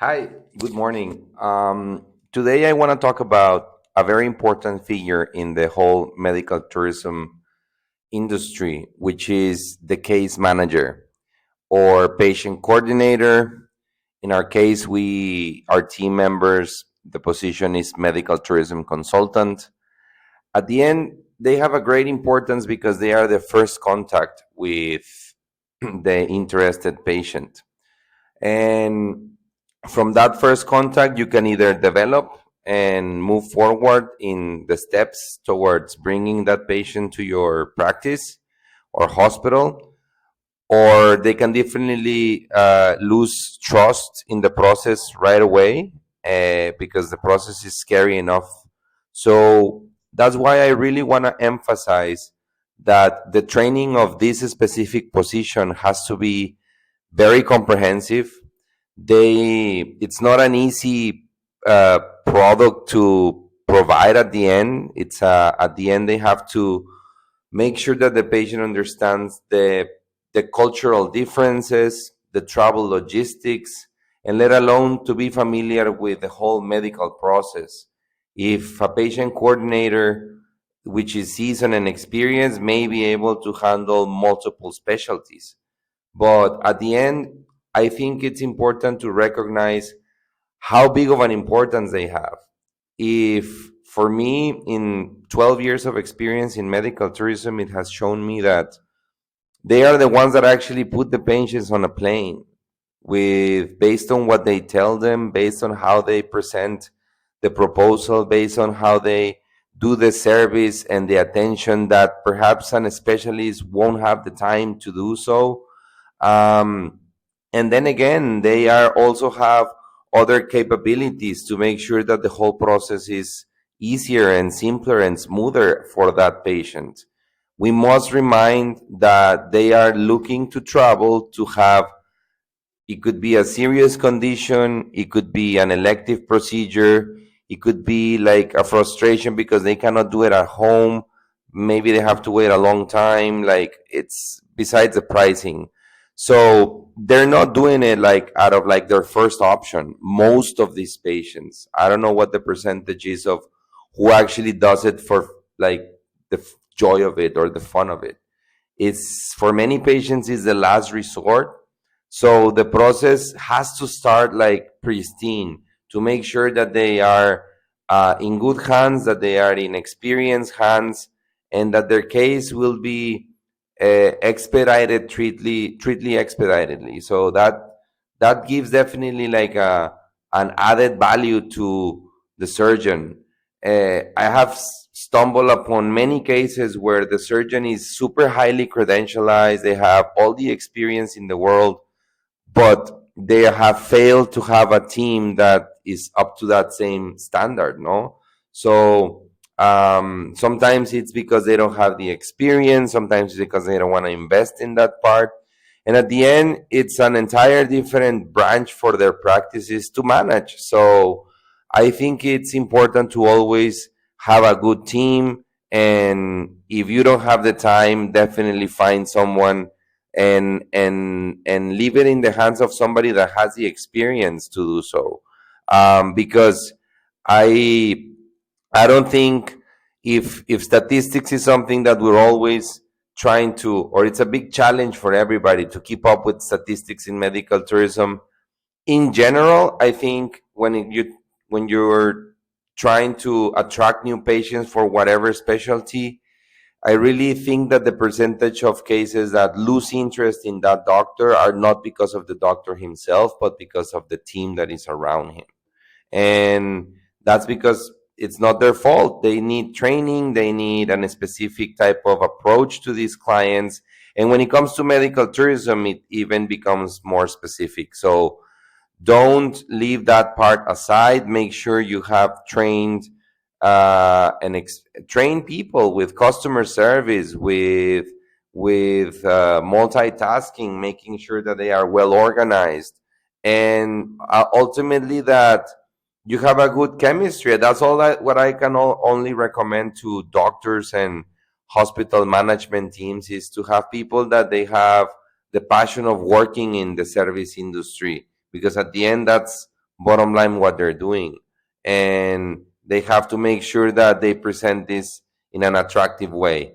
Hi, good morning. Today I want to talk about a very important figure in the whole medical tourism industry, which is the case manager or patient coordinator. In our case, our team members, the position is medical tourism consultant. At the end, they have a great importance because they are the first contact with the interested patient. And from that first contact, you can either develop and move forward in the steps towards bringing that patient to your practice or hospital, or they can definitely lose trust in the process right away because the process is scary enough. So that's why I really want to emphasize that the training of this specific position has to be very comprehensive. It's not an easy product to provide at the end. At the end they have to make sure that the patient understands the cultural differences, the travel logistics, and let alone to be familiar with the whole medical process. If a patient coordinator which is seasoned and experienced may be able to handle multiple specialties, but at the end, I think it's important to recognize how big of an importance they have. If for me, in 12 years of experience in medical tourism, it has shown me that they are the ones that actually put the patients on a plane with based on what they tell them, based on how they present the proposal, based on how they do the service and the attention that perhaps an specialist won't have the time to do so. um, and then again, they are also have other capabilities to make sure that the whole process is easier and simpler and smoother for that patient. We must remind that they are looking to travel to have, it could be a serious condition, it could be an elective procedure, it could be like a frustration because they cannot do it at home. Maybe they have to wait a long time. Like, it's besides the pricing. So they're not doing it like out of like their first option. Most of these patients, I don't know what the percentage is of who actually does it for like joy of it or the fun of it. It's for many patients is the last resort. So the process has to start like pristine to make sure that they are in good hands, that they are in experienced hands, and that their case will be expedited, treatly expeditedly. So that gives definitely like an added value to the surgeon. I have stumbled upon many cases where the surgeon is super highly credentialized, they have all the experience in the world, but they have failed to have a team that is up to that same standard, no? So sometimes it's because they don't have the experience, sometimes it's because they don't want to invest in that part, and at the end it's an entire different branch for their practices to manage. So I think it's important to always have a good team, and if you don't have the time, definitely find someone and leave it in the hands of somebody that has the experience to do so. Because I I don't think, if statistics is something that we're always trying to, or it's a big challenge for everybody to keep up with statistics in medical tourism in general. I think when you're trying to attract new patients for whatever specialty, I really think that the percentage of cases that lose interest in that doctor are not because of the doctor himself, but because of the team that is around him. And that's because it's not their fault. They need training, they need a specific type of approach to these clients. And when it comes to medical tourism, it even becomes more specific. So don't leave that part aside. Make sure you have trained train people with customer service, with multitasking, making sure that they are well organized, and ultimately that you have a good chemistry. That's what I can only recommend to doctors and hospital management teams, is to have people that they have the passion of working in the service industry, because at the end that's bottom line what they're doing, and they have to make sure that they present this in an attractive way.